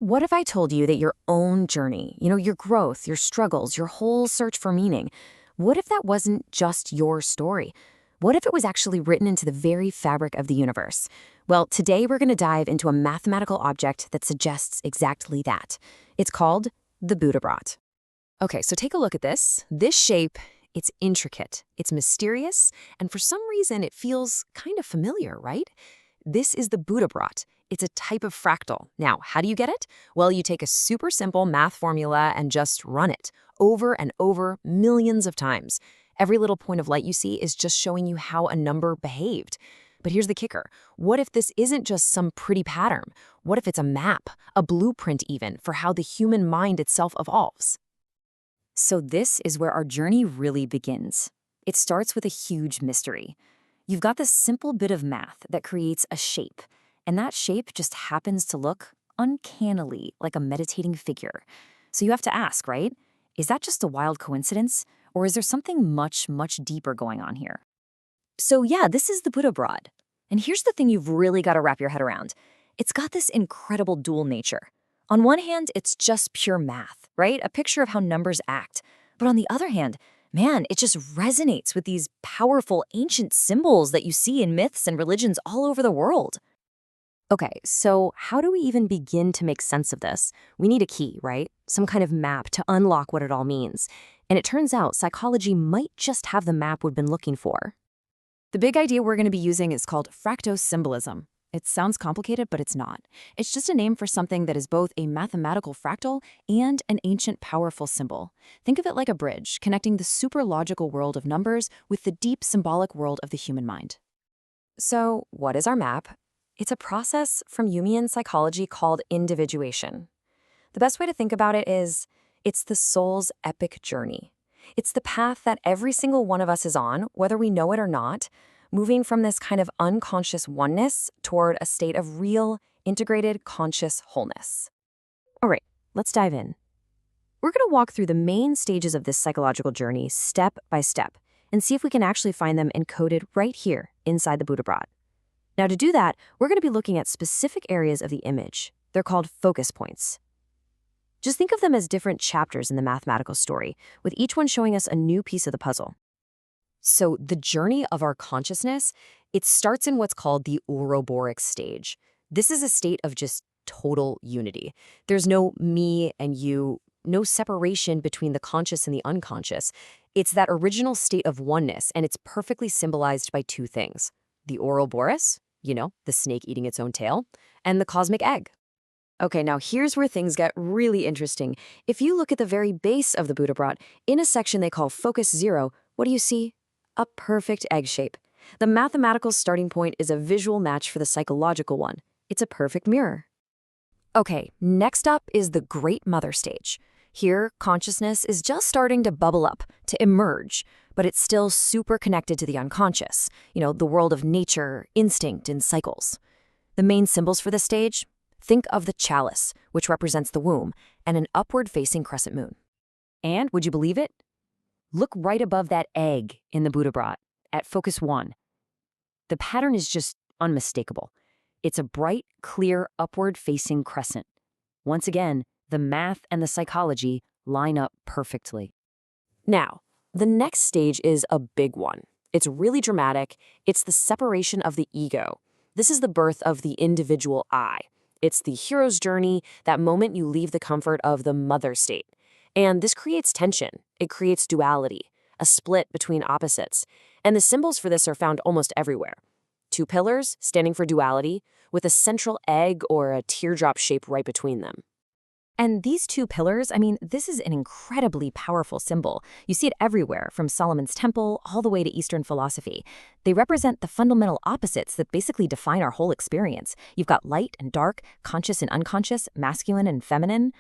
What if I told you that your own journey, your growth, your struggles, your whole search for meaning, what if that wasn't just your story? What if it was actually written into the very fabric of the universe? Well, today we're going to dive into a mathematical object that suggests exactly that. It's called the Buddhabrot. Okay, so take a look at this. This shape, it's intricate, it's mysterious, and for some reason it feels kind of familiar, right? This is the Buddhabrot. It's a type of fractal. Now, how do you get it? Well, you take a super simple math formula and just run it over and over millions of times. Every little point of light you see is just showing you how a number behaved. But here's the kicker. What if this isn't just some pretty pattern? What if it's a map, a blueprint even, for how the human mind itself evolves? So this is where our journey really begins. It starts with a huge mystery. You've got this simple bit of math that creates a shape, and that shape just happens to look uncannily like a meditating figure. So you have to ask, right? Is that just a wild coincidence? Or is there something much, much deeper going on here? So yeah, this is the Buddhabrot. And here's the thing you've really got to wrap your head around. It's got this incredible dual nature. On one hand, it's just pure math, right? A picture of how numbers act. But on the other hand, man, it just resonates with these powerful ancient symbols that you see in myths and religions all over the world. Okay, so how do we even begin to make sense of this? We need a key, right? Some kind of map to unlock what it all means. And it turns out psychology might just have the map we've been looking for. The big idea we're going to be using is called fractosymbolism. It sounds complicated, but it's not. It's just a name for something that is both a mathematical fractal and an ancient powerful symbol. Think of it like a bridge, connecting the super logical world of numbers with the deep symbolic world of the human mind. So what is our map? It's a process from Jungian psychology called individuation. The best way to think about it is, it's the soul's epic journey. It's the path that every single one of us is on, whether we know it or not, moving from this kind of unconscious oneness toward a state of real, integrated, conscious wholeness. All right, let's dive in. We're going to walk through the main stages of this psychological journey step by step and see if we can actually find them encoded right here inside the Buddhabrot. Now, to do that, we're going to be looking at specific areas of the image. They're called focus points. Just think of them as different chapters in the mathematical story, with each one showing us a new piece of the puzzle. So the journey of our consciousness, it starts in what's called the Ouroboros stage. This is a state of just total unity. There's no me and you, no separation between the conscious and the unconscious. It's that original state of oneness, and it's perfectly symbolized by two things. The Ouroboros, the snake eating its own tail, and the cosmic egg. Okay, now here's where things get really interesting. If you look at the very base of the Buddhabrot, in a section they call Focus 0, what do you see? A perfect egg shape. The mathematical starting point is a visual match for the psychological one. It's a perfect mirror. Okay, next up is the Great Mother stage. Here, consciousness is just starting to bubble up, to emerge, but it's still super connected to the unconscious, the world of nature, instinct, and cycles. The main symbols for this stage? Think of the chalice, which represents the womb, and an upward-facing crescent moon. And, would you believe it? Look right above that egg in the Buddhabrot, at focus 1. The pattern is just unmistakable. It's a bright, clear, upward-facing crescent. Once again, the math and the psychology line up perfectly. Now, the next stage is a big one. It's really dramatic. It's the separation of the ego. This is the birth of the individual I. It's the hero's journey, that moment you leave the comfort of the mother state. And this creates tension. It creates duality, a split between opposites. And the symbols for this are found almost everywhere. Two pillars standing for duality, with a central egg or a teardrop shape right between them. And these two pillars, this is an incredibly powerful symbol. You see it everywhere, from Solomon's Temple all the way to Eastern philosophy. They represent the fundamental opposites that basically define our whole experience. You've got light and dark, conscious and unconscious, masculine and feminine.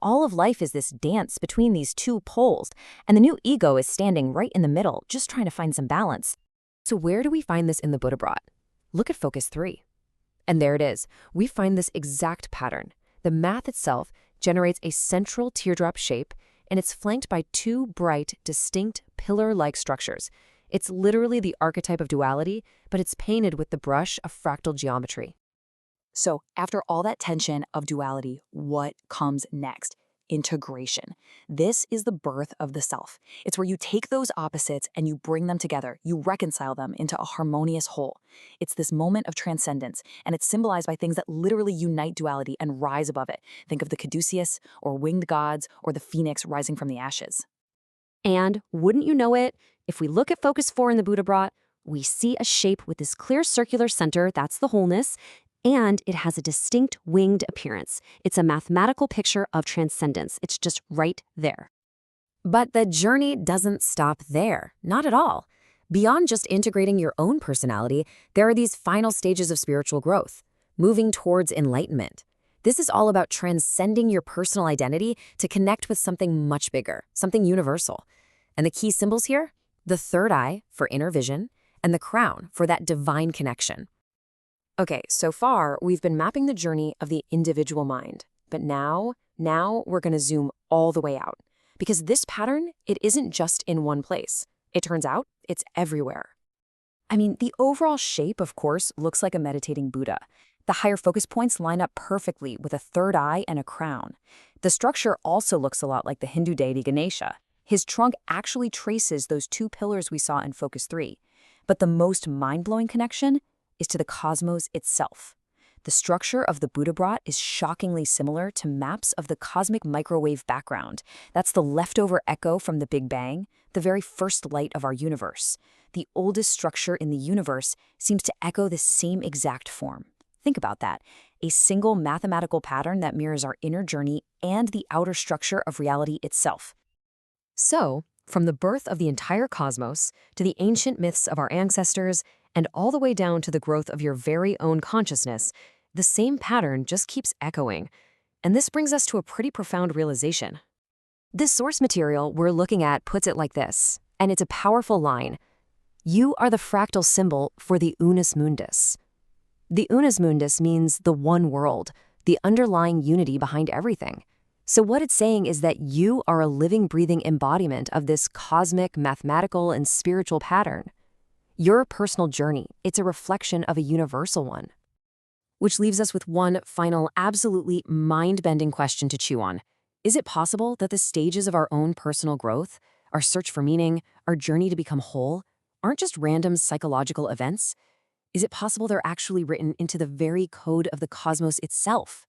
All of life is this dance between these two poles, and the new ego is standing right in the middle, just trying to find some balance. So where do we find this in the Buddhabrot? Look at focus 3. And there it is. We find this exact pattern. The math itself generates a central teardrop shape, and it's flanked by two bright, distinct pillar-like structures. It's literally the archetype of duality, but it's painted with the brush of fractal geometry. So after all that tension of duality, what comes next? Integration. This is the birth of the self. It's where you take those opposites and you bring them together, you reconcile them into a harmonious whole. It's this moment of transcendence, and it's symbolized by things that literally unite duality and rise above it. Think of the caduceus, or winged gods, or the phoenix rising from the ashes. And wouldn't you know it, if we look at Focus 4 in the Buddhabrot, we see a shape with this clear circular center, that's the wholeness, and it has a distinct winged appearance. It's a mathematical picture of transcendence. It's just right there. But the journey doesn't stop there. Not at all. Beyond just integrating your own personality, there are these final stages of spiritual growth, moving towards enlightenment. This is all about transcending your personal identity to connect with something much bigger, something universal. And the key symbols here? The third eye for inner vision, and the crown for that divine connection. Okay, so far we've been mapping the journey of the individual mind. But now we're going to zoom all the way out. Because this pattern, it isn't just in one place. It turns out it's everywhere. I mean, the overall shape, of course, looks like a meditating Buddha. The higher focus points line up perfectly with a third eye and a crown. The structure also looks a lot like the Hindu deity Ganesha. His trunk actually traces those two pillars we saw in Focus 3. But the most mind-blowing connection is to the cosmos itself. The structure of the Buddhabrot is shockingly similar to maps of the cosmic microwave background. That's the leftover echo from the Big Bang, the very first light of our universe. The oldest structure in the universe seems to echo the same exact form. Think about that. A single mathematical pattern that mirrors our inner journey and the outer structure of reality itself. So, from the birth of the entire cosmos to the ancient myths of our ancestors, and all the way down to the growth of your very own consciousness, the same pattern just keeps echoing. And this brings us to a pretty profound realization. This source material we're looking at puts it like this, and it's a powerful line. You are the fractal symbol for the unus mundus. The unus mundus means the one world, the underlying unity behind everything. So what it's saying is that you are a living, breathing embodiment of this cosmic, mathematical, and spiritual pattern. Your personal journey, it's a reflection of a universal one. Which leaves us with one final, absolutely mind-bending question to chew on. Is it possible that the stages of our own personal growth, our search for meaning, our journey to become whole, aren't just random psychological events? Is it possible they're actually written into the very code of the cosmos itself?